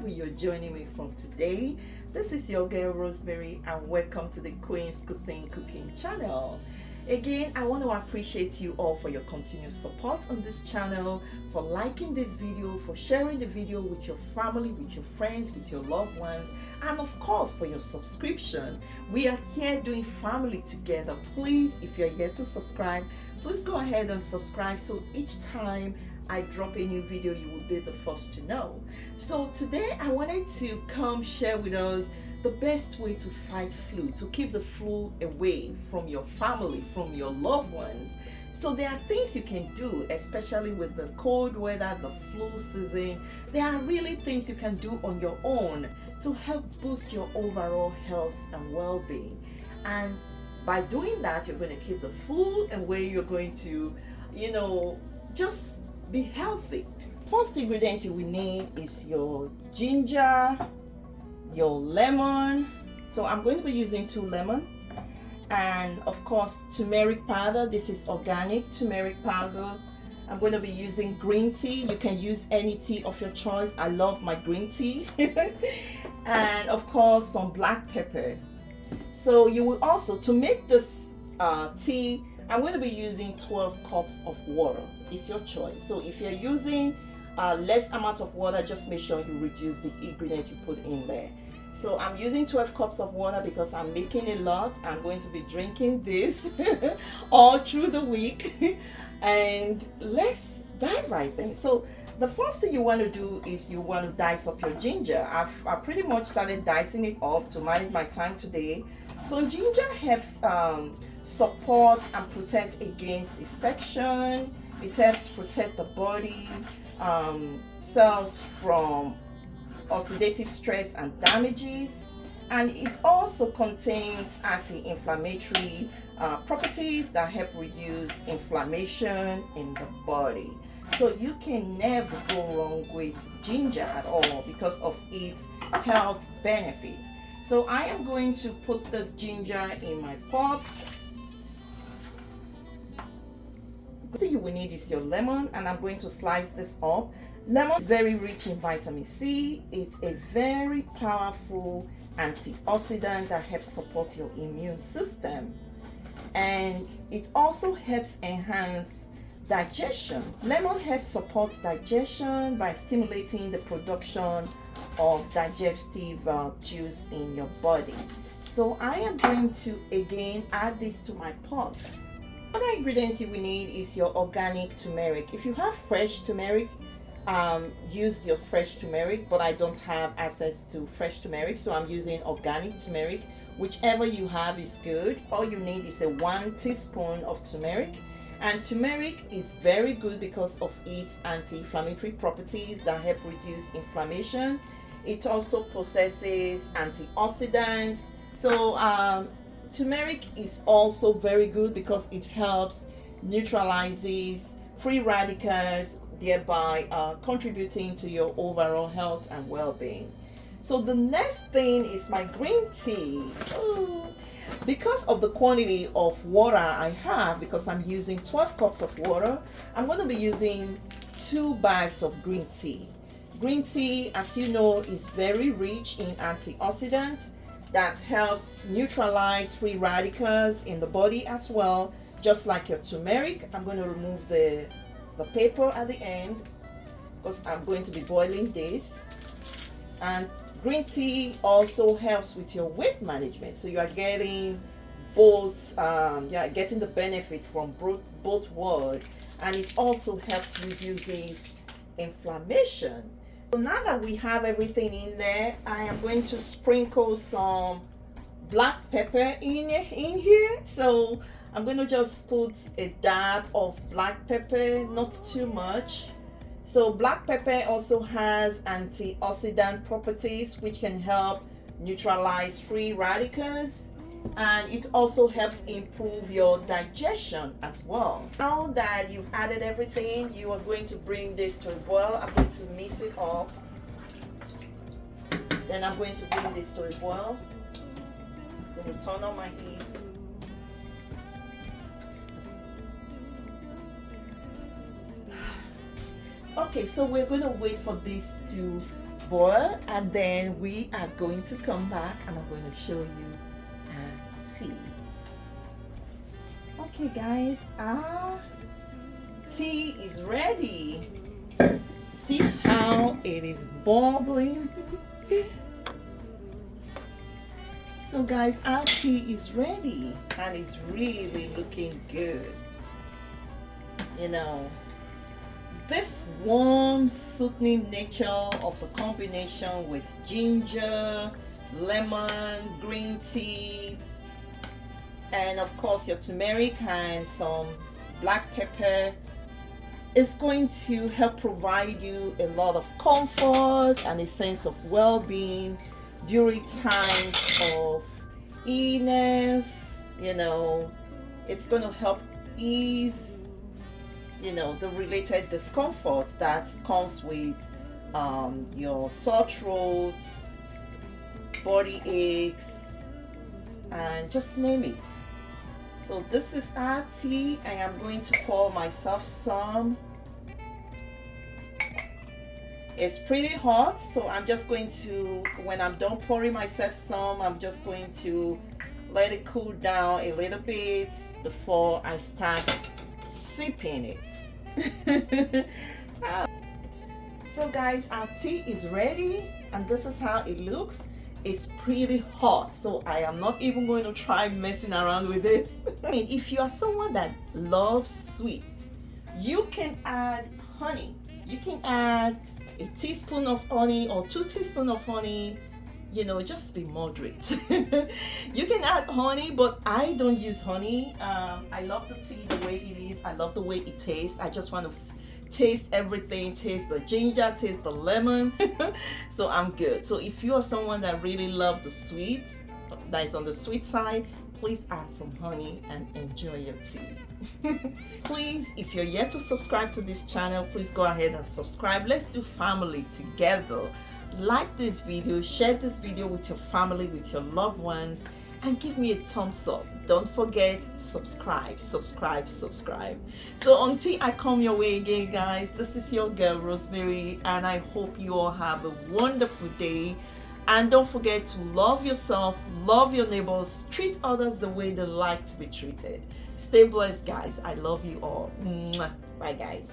who you're joining me from today. This is your girl Rosemary, and welcome to the Queen's Cuisine Cooking channel. Again, I want to appreciate you all for your continued support on this channel, for liking this video, for sharing the video with your family, with your friends, with your loved ones, and of course for your subscription. We are here doing family together. Please, if you're yet to subscribe, please go ahead and subscribe so each time I drop a new video, you will be the first to know. So today I wanted to come share with us the best way to fight flu, to keep the flu away from your family, from your loved ones. So there are things you can do, especially with the cold weather, the flu season. There are really things you can do on your own to help boost your overall health and well-being. And by doing that, you're going to keep the flu away. You're going to, just be healthy. First ingredient you will need is your ginger, your lemon. So I'm going to be using 2 lemons, and of course turmeric powder. This is organic turmeric powder. I'm going to be using green tea. You can use any tea of your choice. I love my green tea. And of course some black pepper. So you will also, to make this tea, I'm going to be using 12 cups of water. It's your choice. So if you're using less amount of water, just make sure you reduce the ingredient you put in there. So I'm using 12 cups of water because I'm making a lot. I'm going to be drinking this all through the week. And let's dive right in. So the first thing you want to do is you want to dice up your ginger. I pretty much started dicing it up to manage my time today. So ginger helps support and protect against infection. It helps protect the body cells from oxidative stress and damages, and it also contains anti-inflammatory properties that help reduce inflammation in the body. So you can never go wrong with ginger at all because of its health benefits. So I am going to put this ginger in my pot. The thing you will need is your lemon, and I'm going to slice this up. Lemon is very rich in vitamin C. It's a very powerful antioxidant that helps support your immune system, and it also helps enhance digestion. Lemon helps support digestion by stimulating the production of digestive juice in your body. So I am going to again add this to my pot. Other ingredients you will need is your organic turmeric. If you have fresh turmeric, use your fresh turmeric, but I don't have access to fresh turmeric, so I'm using organic turmeric. Whichever you have is good. All you need is 1 teaspoon of turmeric, and turmeric is very good because of its anti-inflammatory properties that help reduce inflammation. It also possesses antioxidants. So turmeric is also very good because it helps neutralizes free radicals, thereby contributing to your overall health and well-being. So the next thing is my green tea. Because of the quantity of water I have, because I'm using 12 cups of water, I'm going to be using 2 bags of green tea. Green tea, as you know, is very rich in antioxidants that helps neutralize free radicals in the body as well, just like your turmeric. I'm going to remove the paper at the end because I'm going to be boiling this. And green tea also helps with your weight management, so you are getting both getting the benefit from both worlds, and it also helps reduces inflammation. So now that we have everything in there, I am going to sprinkle some black pepper in here. So I'm going to just put a dab of black pepper, not too much. So black pepper also has antioxidant properties which can help neutralize free radicals, and it also helps improve your digestion as well. Now that you've added everything, you are going to bring this to a boil. I'm going to mix it up. Then I'm going to bring this to a boil. I'm going to turn on my heat. Okay, so we're going to wait for this to boil, and then we are going to come back and I'm going to show you our tea. Okay guys, our tea is ready. See how it is bubbling? So guys, our tea is ready and it's really looking good. You know, this warm, soothing nature of the combination with ginger, lemon, green tea, and of course your turmeric and some black pepper is going to help provide you a lot of comfort and a sense of well-being during times of illness. You know, it's going to help ease, you know, the related discomfort that comes with your sore throat, body aches, and just name it. So this is our tea. I am going to pour myself some. It's pretty hot, so I'm just going to, when I'm done pouring myself some, I'm just going to let it cool down a little bit before I start sipping it. So guys, our tea is ready and this is how it looks. It's pretty hot, so I am not even going to try messing around with this. I mean, if you are someone that loves sweet, you can add honey. You can add a teaspoon of honey or 2 teaspoons of honey. You know, just be moderate. You can add honey, but I don't use honey. I love the tea the way it is. I love the way it tastes. I just want to taste everything, taste the ginger, taste the lemon. So I'm good. So if you are someone that really loves the sweet, that is on the sweet side, please add some honey and enjoy your tea. Please, if you're yet to subscribe to this channel, please go ahead and subscribe. Let's do family together. Like this video, share this video with your family, with your loved ones, and give me a thumbs up. Don't forget, subscribe. So until I come your way again, guys, this is your girl Rosemary, and I hope you all have a wonderful day. And don't forget to love yourself, love your neighbors, treat others the way they like to be treated. Stay blessed, guys. I love you all. Mwah. Bye, guys.